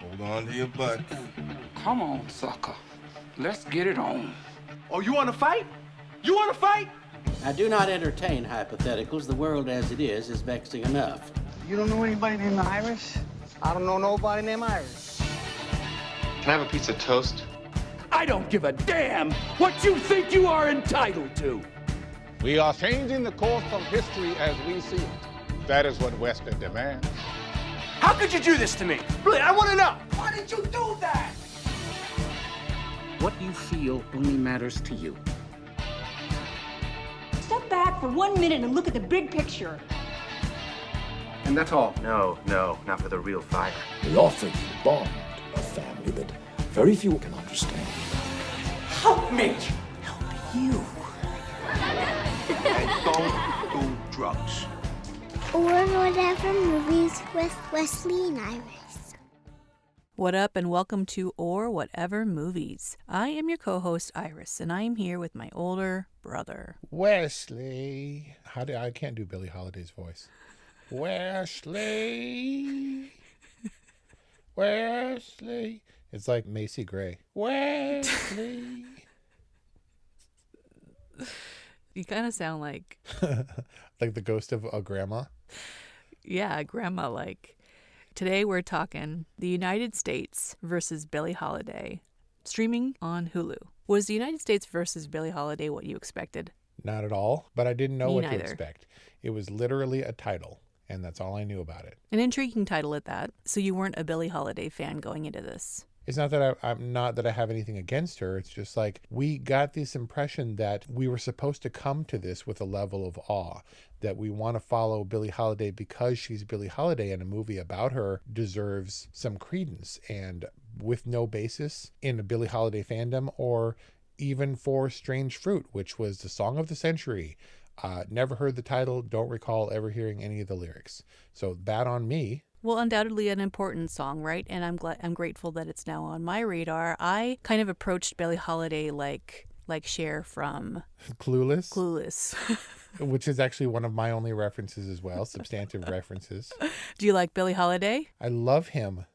Hold on to your butt. Come on, sucker. Let's get it on. Oh, you want to fight? You want to fight? I do not entertain hypotheticals. The world as it is vexing enough. You don't know anybody named Iris? I don't know nobody named Iris. Can I have a piece of toast? I don't give a damn what you think you are entitled to. We are changing the course of history as we see it. That is what Wesley demands. How could you do this to me? Really, I want to know. Why did you do that? What you feel only matters to you. Step back for 1 minute and look at the big picture. And that's all. No, not for the real fire. We offer you a bond, a family that very few can understand. Help me. Help you. And don't do drugs. Or Whatever Movies with Wesley and Iris. What up, and welcome to Or Whatever Movies. I am your co-host Iris, and I am here with my older brother Wesley. I can't do Billie Holiday's voice. Wesley. Wesley. It's like Macy Gray. Wesley. You kind of sound like like the ghost of a grandma. Yeah, grandma like. Today we're talking the United States versus Billie Holiday, streaming on Hulu. Was the United States versus Billie Holiday what you expected? Not at all, but I didn't know Me what neither. to expect. It was literally a title, and that's all I knew about it. An intriguing title at that. So you weren't a Billie Holiday fan going into this? It's not that I'm not that I have anything against her. It's just like we got this impression that we were supposed to come to this with a level of awe, that we want to follow Billie Holiday because she's Billie Holiday, and a movie about her deserves some credence, and with no basis in a Billie Holiday fandom or even for Strange Fruit, which was the song of the century. Never heard the title, don't recall ever hearing any of the lyrics. So bad on me. Well, undoubtedly an important song, right? And I'm grateful that it's now on my radar. I kind of approached Billie Holiday like Cher from Clueless, which is actually one of my only references as well, substantive references. Do you like Billie Holiday? I love him.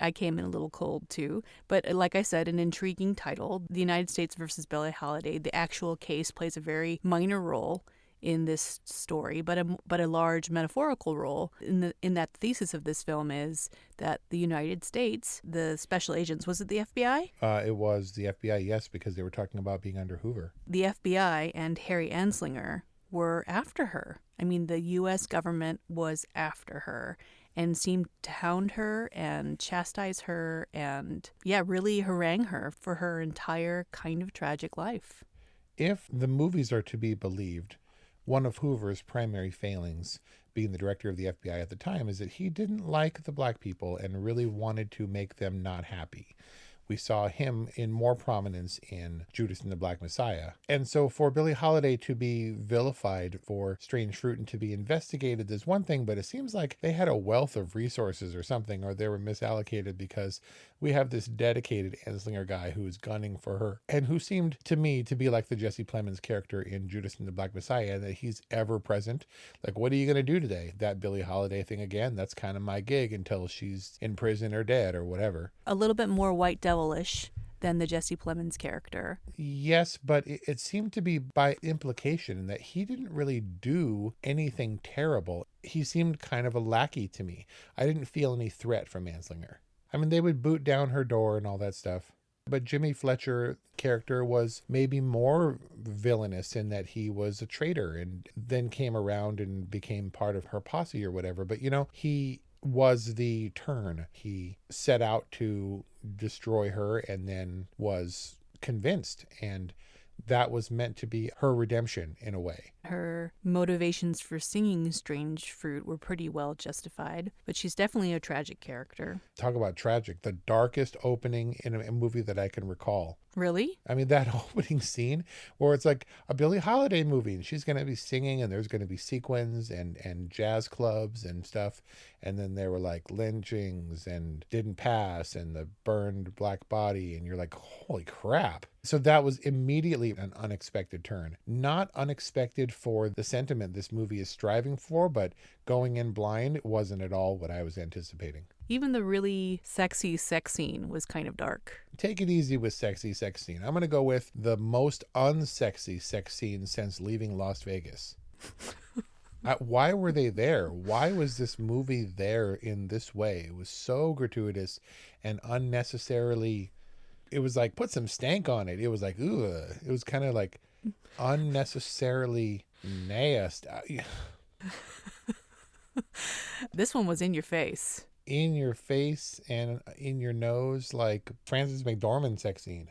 I came in a little cold too, but like I said, an intriguing title, The United States versus Billie Holiday. The actual case plays a very minor role in this story, but a large metaphorical role in that thesis of this film is that the United States, the special agents, was it the FBI? It was the FBI, yes, because they were talking about being under Hoover. The FBI and Harry Anslinger were after her. I mean, the U.S. government was after her and seemed to hound her and chastise her and, really harangue her for her entire kind of tragic life. If the movies are to be believed, one of Hoover's primary failings, being the director of the FBI at the time, is that he didn't like the black people and really wanted to make them not happy. We saw him in more prominence in Judas and the Black Messiah. And so for Billie Holiday to be vilified for Strange Fruit and to be investigated is one thing, but it seems like they had a wealth of resources or something, or they were misallocated, because we have this dedicated Anslinger guy who is gunning for her and who seemed to me to be like the Jesse Plemons character in Judas and the Black Messiah, that he's ever present. Like, what are you going to do today? That Billie Holiday thing again? That's kind of my gig until she's in prison or dead or whatever. A little bit more white devilish than the Jesse Plemons character. Yes, but it seemed to be by implication that he didn't really do anything terrible. He seemed kind of a lackey to me. I didn't feel any threat from Anslinger. I mean, they would boot down her door and all that stuff. But Jimmy Fletcher character was maybe more villainous in that he was a traitor and then came around and became part of her posse or whatever. But, he was the turn. He set out to destroy her and then was convinced, and that was meant to be her redemption in a way. Her motivations for singing Strange Fruit were pretty well justified, but she's definitely a tragic character. Talk about tragic. The darkest opening in a movie that I can recall. Really? I mean, that opening scene where it's like a Billie Holiday movie and she's going to be singing and there's going to be sequins and jazz clubs and stuff. And then there were like lynchings and didn't pass and the burned black body. And you're like, holy crap. So that was immediately an unexpected turn. Not unexpected for the sentiment this movie is striving for, but Going in blind, it wasn't at all what I was anticipating. Even the really sexy sex scene was kind of dark. Take it easy with sexy sex scene. I'm going to go with the most unsexy sex scene since leaving Las Vegas. Why were they there? Why was this movie there in this way? It was so gratuitous and unnecessarily... It was like, put some stank on it. It was like, ugh. It was kind of like unnecessarily nasty. This one was in your face. In your face and in your nose, like Frances McDormand sex scene.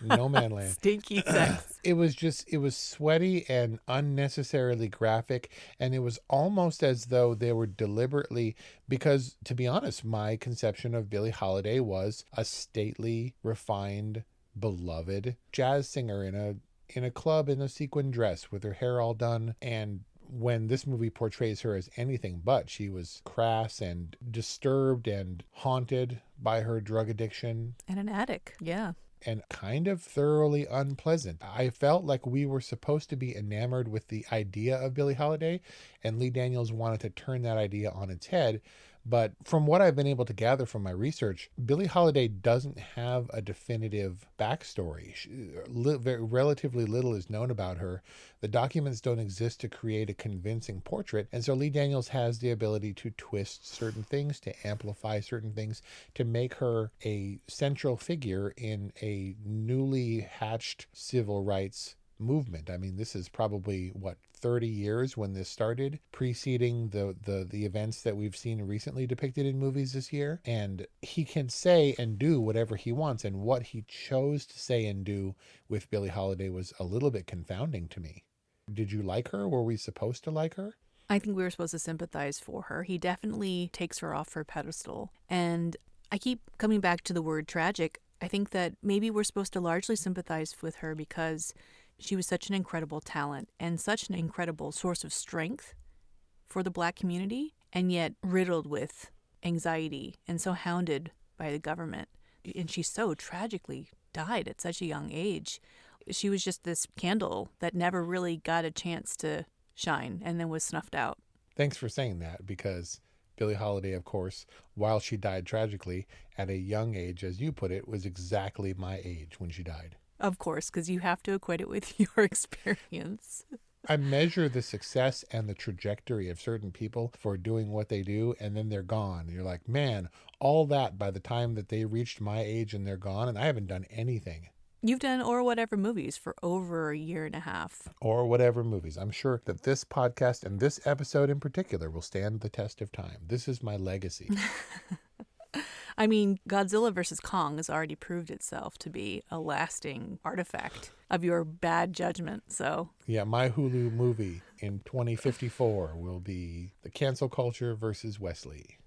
No Man Land. Stinky sex. It was sweaty and unnecessarily graphic, and it was almost as though they were deliberately, because to be honest, my conception of Billie Holiday was a stately, refined, beloved jazz singer in a club in a sequin dress with her hair all done. And when this movie portrays her as anything but, she was crass and disturbed and haunted by her drug addiction. And an addict, yeah. And kind of thoroughly unpleasant. I felt like we were supposed to be enamored with the idea of Billie Holiday, and Lee Daniels wanted to turn that idea on its head. But from what I've been able to gather from my research, Billie Holiday doesn't have a definitive backstory. Relatively little is known about her. The documents don't exist to create a convincing portrait. And so Lee Daniels has the ability to twist certain things, to amplify certain things, to make her a central figure in a newly hatched civil rights movement. I mean, this is probably 30 years when this started, preceding the events that we've seen recently depicted in movies this year. And he can say and do whatever he wants, and what he chose to say and do with Billie Holiday was a little bit confounding to me. Did you like her? Were we supposed to like her? I think we were supposed to sympathize for her. He definitely takes her off her pedestal. And I keep coming back to the word tragic. I think that maybe we're supposed to largely sympathize with her because she was such an incredible talent and such an incredible source of strength for the Black community, and yet riddled with anxiety and so hounded by the government. And she so tragically died at such a young age. She was just this candle that never really got a chance to shine and then was snuffed out. Thanks for saying that, because Billie Holiday, of course, while she died tragically at a young age, as you put it, was exactly my age when she died. Of course, because you have to equate it with your experience. I measure the success and the trajectory of certain people for doing what they do, and then they're gone. And you're like, man, all that by the time that they reached my age and they're gone, and I haven't done anything. You've done Or Whatever movies for over a year and a half. Or Whatever movies. I'm sure that this podcast and this episode in particular will stand the test of time. This is my legacy. I mean, Godzilla vs. Kong has already proved itself to be a lasting artifact of your bad judgment, so... Yeah, my Hulu movie in 2054 will be The Cancel Culture versus Wesley.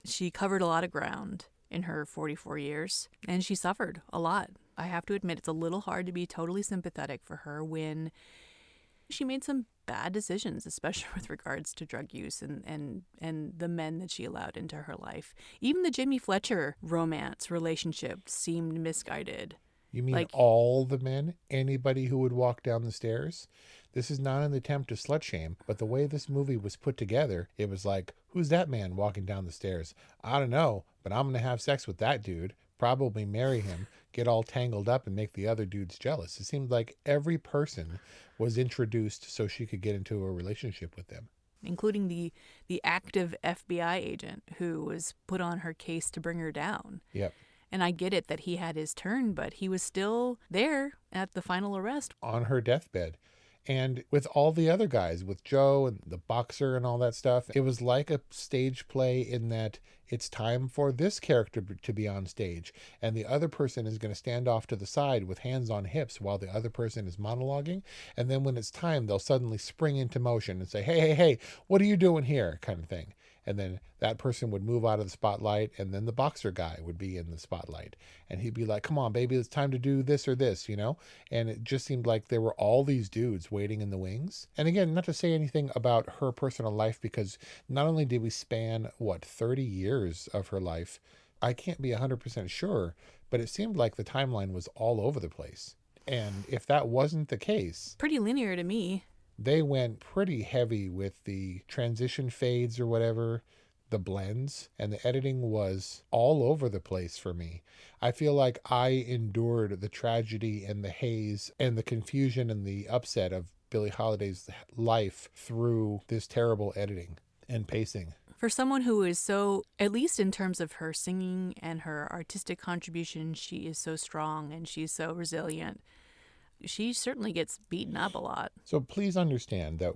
She covered a lot of ground in her 44 years, and she suffered a lot. I have to admit, it's a little hard to be totally sympathetic for her when she made some bad decisions, especially with regards to drug use and the men that she allowed into her life. Even the Jimmy Fletcher romance relationship seemed misguided. You mean all the men? Anybody who would walk down the stairs? This is not an attempt to slut shame, but the way this movie was put together, it was like, who's that man walking down the stairs? I don't know, but I'm going to have sex with that dude, probably marry him, get all tangled up and make the other dudes jealous. It seemed like every person was introduced so she could get into a relationship with them. Including the active FBI agent who was put on her case to bring her down. Yep. And I get it that he had his turn, but he was still there at the final arrest. On her deathbed. And with all the other guys, with Joe and the boxer and all that stuff, it was like a stage play in that it's time for this character to be on stage. And the other person is going to stand off to the side with hands on hips while the other person is monologuing. And then when it's time, they'll suddenly spring into motion and say, hey, what are you doing here? Kind of thing. And then that person would move out of the spotlight, and then the boxer guy would be in the spotlight. And he'd be like, come on, baby, it's time to do this or this, you know? And it just seemed like there were all these dudes waiting in the wings. And again, not to say anything about her personal life, because not only did we span, 30 years of her life, I can't be 100% sure, but it seemed like the timeline was all over the place. And if that wasn't the case, Pretty linear to me. they went pretty heavy with the transition fades or whatever, the blends, and the editing was all over the place for me. I feel like I endured the tragedy and the haze and the confusion and the upset of Billie Holiday's life through this terrible editing and pacing. For someone who is so, at least in terms of her singing and her artistic contribution, she is so strong and she's so resilient. She certainly gets beaten up a lot. So please understand that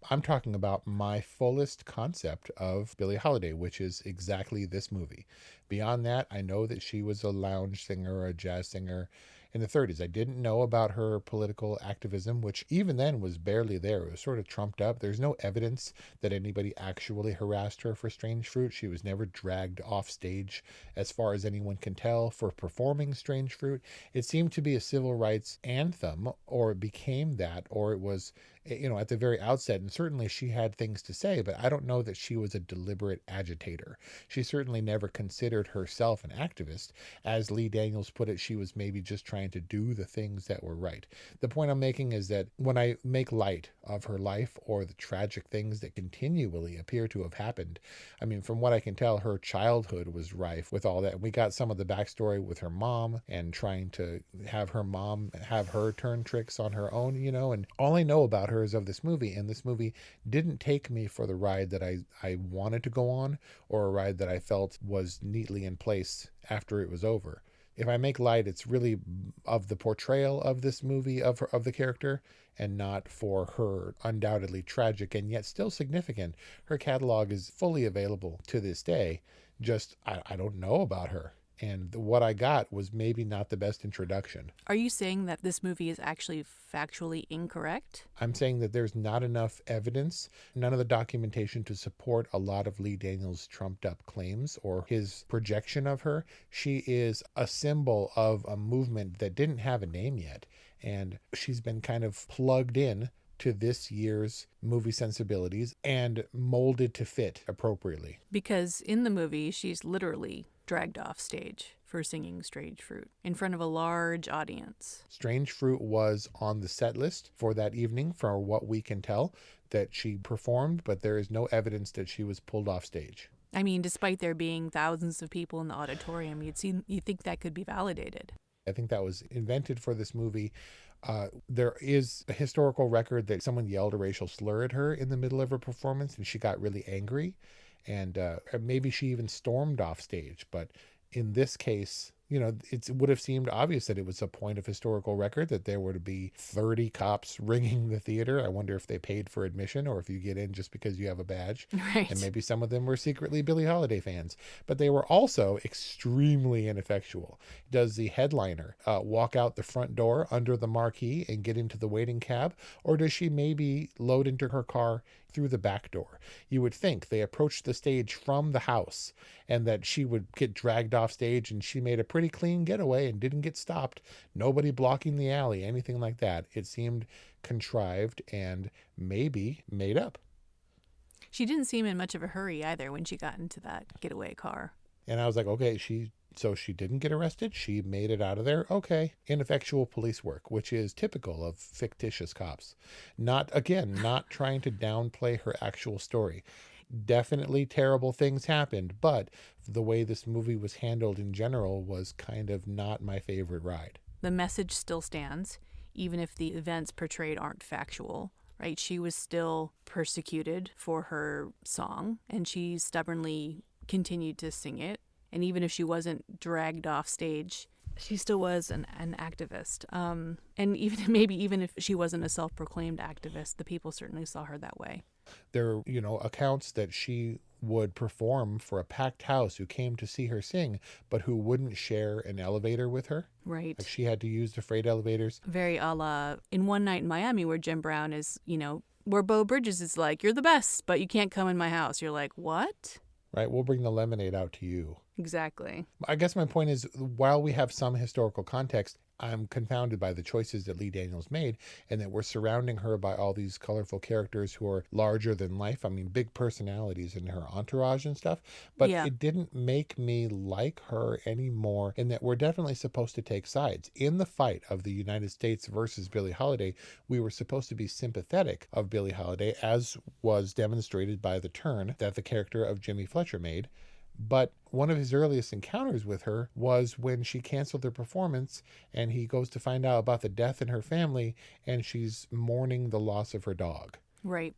I'm talking about my fullest concept of Billie Holiday, which is exactly this movie. Beyond that, I know that she was a lounge singer or a jazz singer in the 30s. I didn't know about her political activism, which even then was barely there. It was sort of trumped up. There's no evidence that anybody actually harassed her for Strange Fruit. She was never dragged off stage, as far as anyone can tell, for performing Strange Fruit. It seemed to be a civil rights anthem, or it became that, or it was, at the very outset. And certainly she had things to say, but I don't know that she was a deliberate agitator. She certainly never considered herself an activist. As Lee Daniels put it, she was maybe just trying to do the things that were right. The point I'm making is that when I make light of her life or the tragic things that continually appear to have happened, I mean, from what I can tell, her childhood was rife with all that. We got some of the backstory with her mom and trying to have her mom have her turn tricks on her own, and all I know about her is of this movie, and this movie didn't take me for the ride that I wanted to go on, or a ride that I felt was neatly in place after it was over. If I make light, it's really of the portrayal of this movie of the character, and not for her undoubtedly tragic and yet still significant. Her catalog is fully available to this day. Just I don't know about her. And what I got was maybe not the best introduction. Are you saying that this movie is actually factually incorrect? I'm saying that there's not enough evidence, none of the documentation to support a lot of Lee Daniels' trumped up claims or his projection of her. She is a symbol of a movement that didn't have a name yet. And she's been kind of plugged in to this year's movie sensibilities and molded to fit appropriately. Because in the movie, she's literally dragged off stage for singing Strange Fruit in front of a large audience. Strange Fruit was on the set list for that evening, from what we can tell, that she performed, but there is no evidence that she was pulled off stage. I mean, despite there being thousands of people in the auditorium, you'd think that could be validated. I think that was invented for this movie. There is a historical record that someone yelled a racial slur at her in the middle of her performance, and she got really angry. And maybe she even stormed off stage. But in this case, it would have seemed obvious that it was a point of historical record that there were to be 30 cops ringing the theater. I wonder if they paid for admission or if you get in just because you have a badge. Right. And maybe some of them were secretly Billie Holiday fans. But they were also extremely ineffectual. Does the headliner walk out the front door under the marquee and get into the waiting cab? Or does she maybe load into her car through the back door? You would think they approached the stage from the house and that she would get dragged off stage, and she made a pretty clean getaway and didn't get stopped. Nobody blocking the alley, anything like that. It seemed contrived and maybe made up. She didn't seem in much of a hurry either when she got into that getaway car. And I was like, okay, so she didn't get arrested. She made it out of there. Okay. Ineffectual police work, which is typical of fictitious cops. Not trying to downplay her actual story. Definitely terrible things happened, but the way this movie was handled in general was kind of not my favorite ride. The message still stands, even if the events portrayed aren't factual, right? She was still persecuted for her song, and she stubbornly continued to sing it. And even if she wasn't dragged off stage, she still was an activist. And even if she wasn't a self-proclaimed activist, the people certainly saw her that way. There are, accounts that she would perform for a packed house who came to see her sing, but who wouldn't share an elevator with her. Right. Like she had to use the freight elevators. Very a la In One Night in Miami, where Jim Brown is, where Beau Bridges is like, you're the best, but you can't come in my house. You're like, what? Right. We'll bring the lemonade out to you. Exactly. I guess my point is, while we have some historical context, I'm confounded by the choices that Lee Daniels made, and that we're surrounding her by all these colorful characters who are larger than life. I mean, big personalities in her entourage and stuff, but it didn't make me like her anymore, in that we're definitely supposed to take sides. In the fight of the United States versus Billie Holiday, we were supposed to be sympathetic of Billie Holiday, as was demonstrated by the turn that the character of Jimmy Fletcher made. But one of his earliest encounters with her was when she canceled her performance, and he goes to find out about the death in her family, and she's mourning the loss of her dog. Right.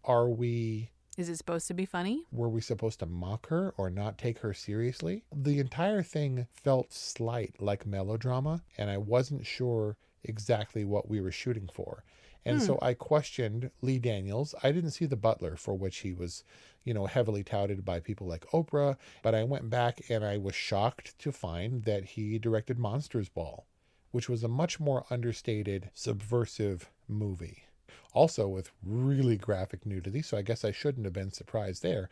Is it supposed to be funny? Were we supposed to mock her or not take her seriously? The entire thing felt slight, like melodrama, and I wasn't sure exactly what we were shooting for. And so I questioned Lee Daniels. I didn't see The Butler, for which he was, heavily touted by people like Oprah. But I went back and I was shocked to find that he directed Monsters Ball, which was a much more understated, subversive movie. Also with really graphic nudity, so I guess I shouldn't have been surprised there.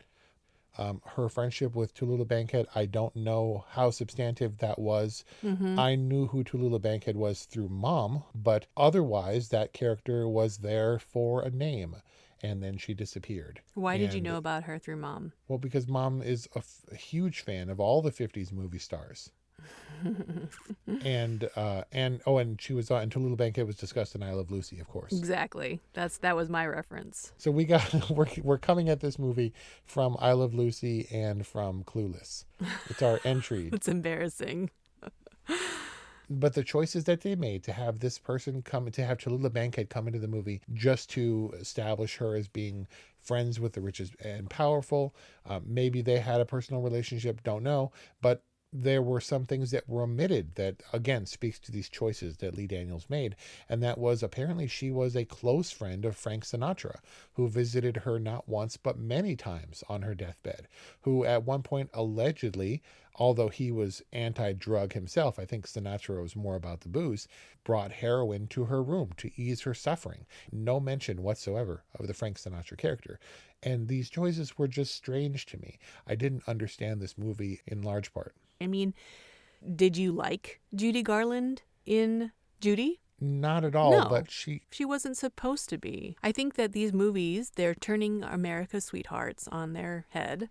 Her friendship with Tallulah Bankhead, I don't know how substantive that was. I knew who Tallulah Bankhead was through Mom, but otherwise that character was there for a name, and then she disappeared. Why did you know about her through Mom? Well, because Mom is a huge fan of all the 50s movie stars. and she was on, and Tallulah Bankhead was discussed in I Love Lucy, of course. Exactly. That was my reference. So we're coming at this movie from I Love Lucy and from Clueless. It's our entry. It's embarrassing. But the choices that they made to have this person to have Tallulah Bankhead come into the movie just to establish her as being friends with the rich and powerful. Maybe they had a personal relationship, don't know, but there were some things that were omitted that, again, speaks to these choices that Lee Daniels made. And that was, apparently she was a close friend of Frank Sinatra, who visited her not once, but many times on her deathbed, who at one point allegedly, although he was anti-drug himself, I think Sinatra was more about the booze, brought heroin to her room to ease her suffering. No mention whatsoever of the Frank Sinatra character. And these choices were just strange to me. I didn't understand this movie in large part. I mean, did you like Judy Garland in Judy? Not at all, No, but she wasn't supposed to be. I think that these movies, they're turning America's sweethearts on their head.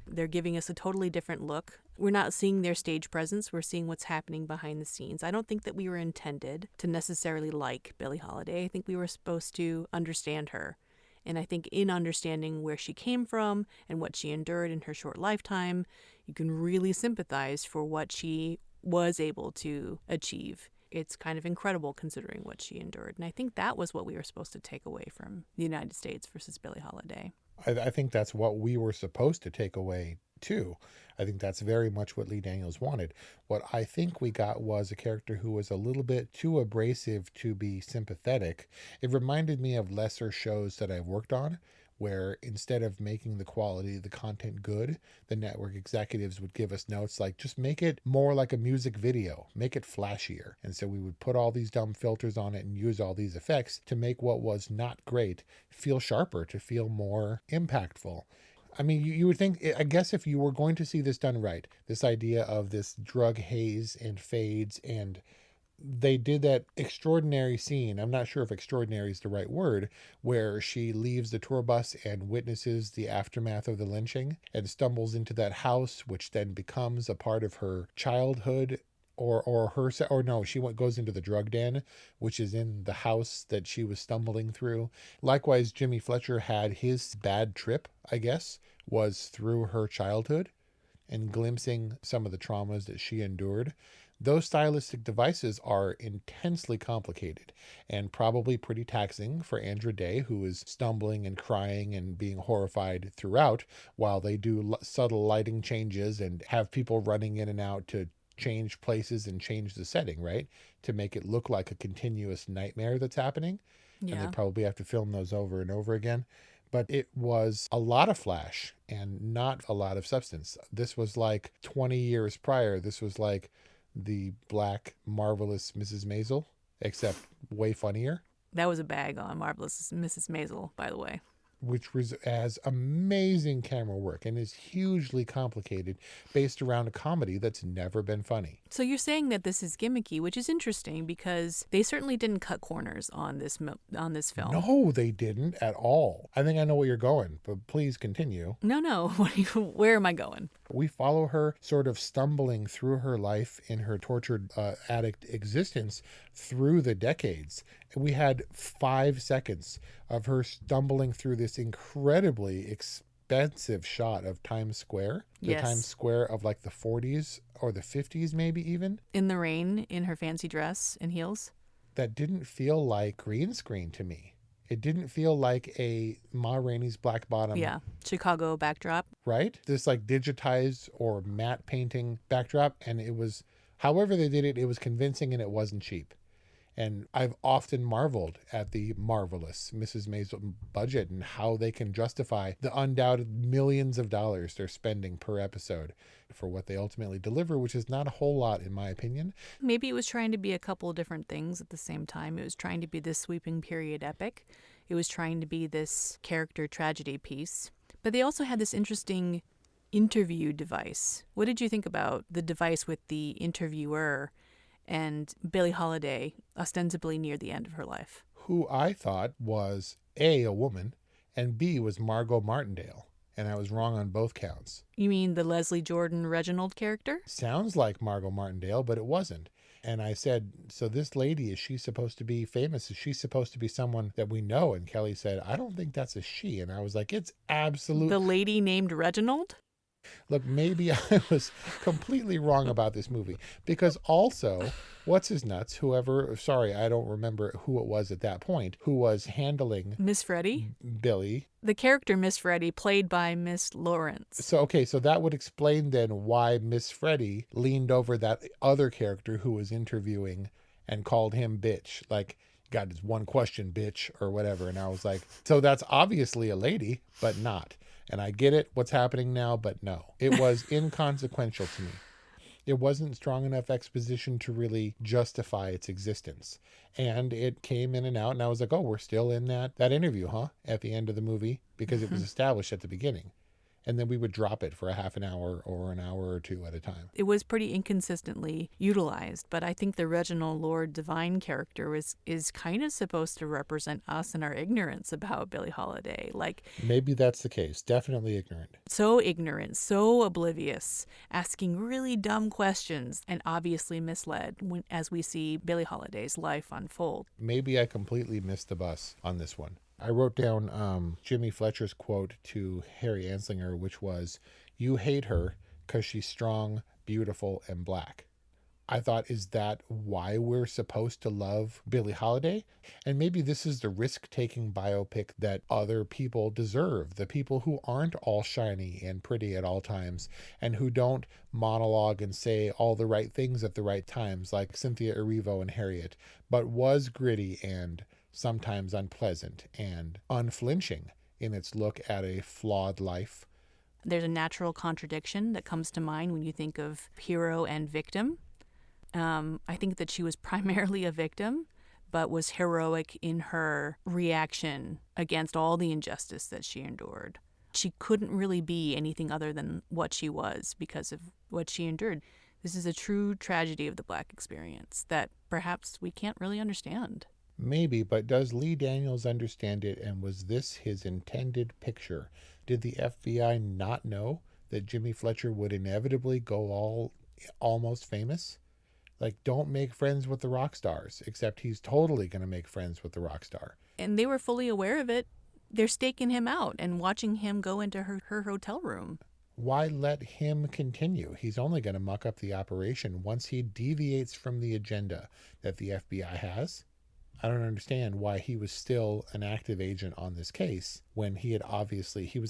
They're giving us a totally different look. We're not seeing their stage presence. We're seeing what's happening behind the scenes. I don't think that we were intended to necessarily like Billie Holiday. I think we were supposed to understand her. And I think in understanding where she came from and what she endured in her short lifetime, you can really sympathize for what she was able to achieve. It's kind of incredible considering what she endured. And I think that was what we were supposed to take away from the United States versus Billie Holiday. I think that's what we were supposed to take away too. I think that's very much what Lee Daniels wanted. What I think we got was a character who was a little bit too abrasive to be sympathetic. It reminded me of lesser shows that I've worked on, where instead of making the quality of the content good, the network executives would give us notes like, just make it more like a music video, make it flashier. And so we would put all these dumb filters on it and use all these effects to make what was not great feel sharper, to feel more impactful. I mean, you would think, I guess if you were going to see this done right, this idea of this drug haze and fades, and they did that extraordinary scene, I'm not sure if extraordinary is the right word, where she leaves the tour bus and witnesses the aftermath of the lynching and stumbles into that house, which then becomes a part of her childhood. She goes into the drug den, which is in the house that she was stumbling through. Likewise, Jimmy Fletcher had his bad trip, I guess, was through her childhood and glimpsing some of the traumas that she endured. Those stylistic devices are intensely complicated and probably pretty taxing for Andra Day, who is stumbling and crying and being horrified throughout, while they do subtle lighting changes and have people running in and out to change places and change the setting, right? To make it look like a continuous nightmare that's happening. Yeah. And they probably have to film those over and over again. But it was a lot of flash and not a lot of substance. This was like 20 years prior. This was like the Black Marvelous Mrs. Maisel, except way funnier. That was a bag on Marvelous Mrs. Maisel, by the way. which has amazing camera work and is hugely complicated, based around a comedy that's never been funny. So you're saying that this is gimmicky, which is interesting because they certainly didn't cut corners on this film. No, they didn't at all. I think I know where you're going, but please continue. No. Where am I going? We follow her sort of stumbling through her life in her tortured addict existence through the decades. And we had 5 seconds of her stumbling through this incredibly expensive shot of Times Square. The Times Square of like the 40s or the 50s, maybe even. In the rain, in her fancy dress and heels. That didn't feel like green screen to me. It didn't feel like a Ma Rainey's Black Bottom. Yeah, Chicago backdrop. Right? This like digitized or matte painting backdrop. And it was, however they did it, it was convincing and it wasn't cheap. And I've often marveled at the marvelous Mrs. Maisel budget and how they can justify the undoubted millions of dollars they're spending per episode for what they ultimately deliver, which is not a whole lot in my opinion. Maybe it was trying to be a couple of different things at the same time. It was trying to be this sweeping period epic. It was trying to be this character tragedy piece. But they also had this interesting interview device. What did you think about the device with the interviewer and Billie Holiday ostensibly near the end of her life? Who I thought was A, a woman, and B, was Margot Martindale. And I was wrong on both counts. You mean the Leslie Jordan Reginald character? Sounds like Margot Martindale, but it wasn't. And I said, so this lady, is she supposed to be famous? Is she supposed to be someone that we know? And Kelly said, I don't think that's a she. And I was like, it's absolute. The lady named Reginald? Look, maybe I was completely wrong about this movie because also, what's his nuts, sorry, I don't remember who it was at that point, who was handling Miss Freddie? Billie. The character Miss Freddie, played by Miss Lawrence. So that would explain then why Miss Freddie leaned over that other character who was interviewing and called him bitch. Like, got his one question, bitch, or whatever. And I was like, so that's obviously a lady, but not. And I get it, what's happening now, but no. It was inconsequential to me. It wasn't strong enough exposition to really justify its existence. And it came in and out, and I was like, oh, we're still in that interview, huh? At the end of the movie, because it was established at the beginning. And then we would drop it for a half an hour or an hour or two at a time. It was pretty inconsistently utilized, but I think the Reginald Lord Divine character is kind of supposed to represent us and our ignorance about Billie Holiday. Like, maybe that's the case. Definitely ignorant, so oblivious, asking really dumb questions, and obviously misled as we see Billie Holiday's life unfold. Maybe I completely missed the bus on this one. I wrote down Jimmy Fletcher's quote to Harry Anslinger, which was, "You hate her because she's strong, beautiful, and black." I thought, is that why we're supposed to love Billie Holiday? And maybe this is the risk-taking biopic that other people deserve. The people who aren't all shiny and pretty at all times and who don't monologue and say all the right things at the right times, like Cynthia Erivo and Harriet, but was gritty and sometimes unpleasant and unflinching in its look at a flawed life. There's a natural contradiction that comes to mind when you think of hero and victim. I think that she was primarily a victim, but was heroic in her reaction against all the injustice that she endured. She couldn't really be anything other than what she was because of what she endured. This is a true tragedy of the Black experience that perhaps we can't really understand. Maybe, but does Lee Daniels understand it, and was this his intended picture? Did the FBI not know that Jimmy Fletcher would inevitably go almost famous? Like, don't make friends with the rock stars, except he's totally going to make friends with the rock star. And they were fully aware of it. They're staking him out and watching him go into her hotel room. Why let him continue? He's only going to muck up the operation once he deviates from the agenda that the FBI has. I don't understand why he was still an active agent on this case when he was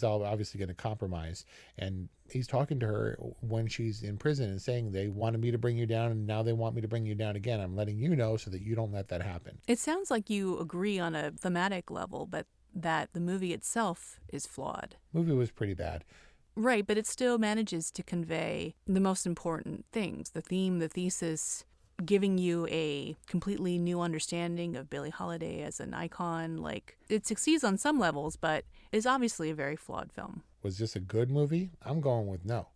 obviously going to compromise. And he's talking to her when she's in prison and saying they wanted me to bring you down and now they want me to bring you down again. I'm letting you know so that you don't let that happen. It sounds like you agree on a thematic level, but that the movie itself is flawed. The movie was pretty bad. Right, but it still manages to convey the most important things, the theme, the thesis, giving you a completely new understanding of Billie Holiday as an icon. Like, it succeeds on some levels, but is obviously a very flawed film. Was this a good movie? I'm going with no.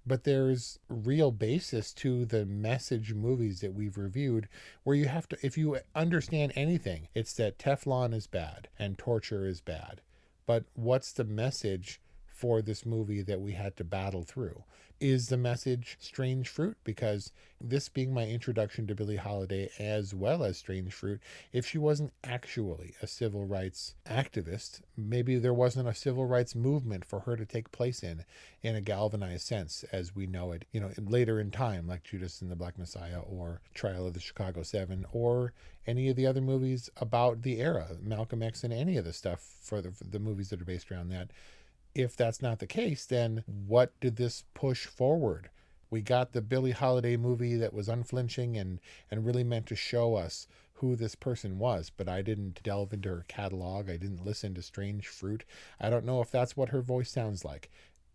But there's real basis to the message movies that we've reviewed where you have to, if you understand anything, it's that Teflon is bad and torture is bad. But what's the message for this movie that we had to battle through? Is the message Strange Fruit? Because this being my introduction to Billie Holiday as well as Strange Fruit, if she wasn't actually a civil rights activist, maybe there wasn't a civil rights movement for her to take place in a galvanized sense as we know it, later in time, like Judas and the Black Messiah or Trial of the Chicago 7 or any of the other movies about the era, Malcolm X and any of the stuff for the movies that are based around that. If that's not the case, then what did this push forward? We got the Billie Holiday movie that was unflinching and really meant to show us who this person was, but I didn't delve into her catalog. I didn't listen to Strange Fruit. I don't know if that's what her voice sounds like.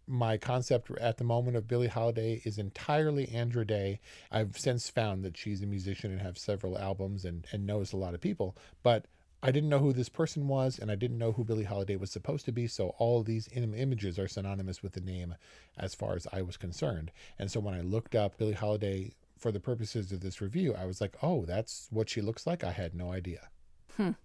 My concept at the moment of Billie Holiday is entirely Andra Day. I've since found that she's a musician and has several albums and knows a lot of people, but I didn't know who this person was, and I didn't know who Billie Holiday was supposed to be, so all of these images are synonymous with the name as far as I was concerned. And so when I looked up Billie Holiday for the purposes of this review, I was like, oh, that's what she looks like? I had no idea.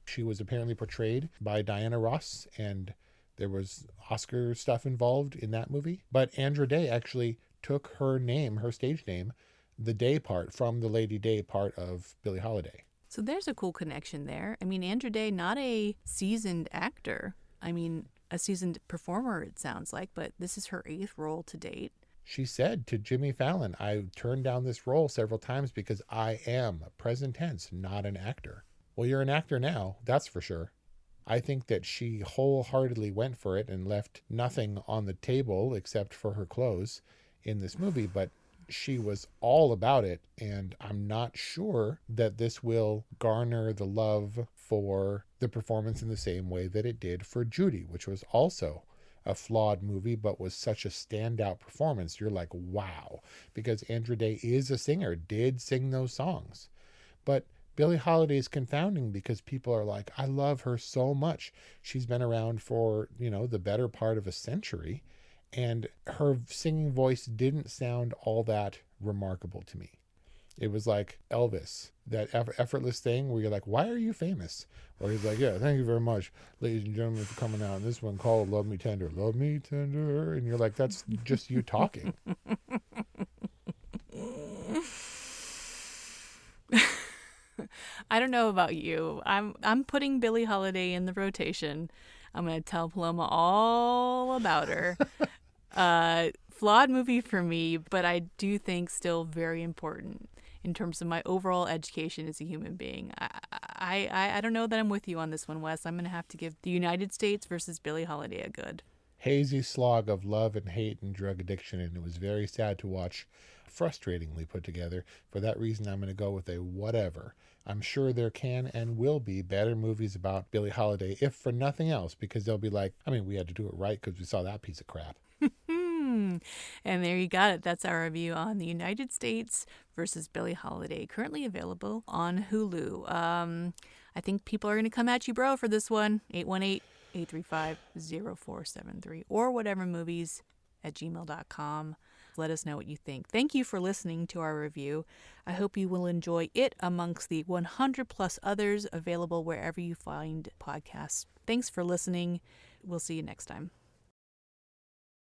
She was apparently portrayed by Diana Ross, and there was Oscar stuff involved in that movie. But Andra Day actually took her name, her stage name, the Day part, from the Lady Day part of Billie Holiday. So there's a cool connection there. I mean, Andra Day, not a seasoned actor. I mean, a seasoned performer, it sounds like, but this is her 8th role to date. She said to Jimmy Fallon, I turned down this role several times because I am, present tense, not an actor. Well, you're an actor now, that's for sure. I think that she wholeheartedly went for it and left nothing on the table except for her clothes in this movie, but she was all about it, and I'm not sure that this will garner the love for the performance in the same way that it did for Judy, which was also a flawed movie, but was such a standout performance. You're like, wow, because Andra Day is a singer, did sing those songs. But Billie Holiday is confounding because people are like, I love her so much. She's been around for, the better part of a century. And her singing voice didn't sound all that remarkable to me. It was like Elvis, that effortless thing where you're like, why are you famous? Or he's like, yeah, thank you very much, ladies and gentlemen, for coming out. And this one called Love Me Tender. Love Me Tender. And you're like, that's just you talking. I don't know about you. I'm putting Billie Holiday in the rotation. I'm going to tell Paloma all about her. Flawed movie for me, but I do think still very important in terms of my overall education as a human being. I don't know that I'm with you on this one, Wes. I'm going to have to give The United States versus Billie Holiday a good. Hazy slog of love and hate and drug addiction, and it was very sad to watch, frustratingly put together. For that reason, I'm going to go with a whatever. I'm sure there can and will be better movies about Billie Holiday, if for nothing else, because they'll be like, we had to do it right because we saw that piece of crap. And there you got it. That's our review on The United States versus Billie Holiday, currently available on Hulu. I think people are going to come at you, bro, for this one. 818-835-0473 or whatevermovies@gmail.com. Let us know what you think. Thank you for listening to our review. I hope you will enjoy it amongst the 100 plus others available wherever you find podcasts. Thanks for listening. We'll see you next time.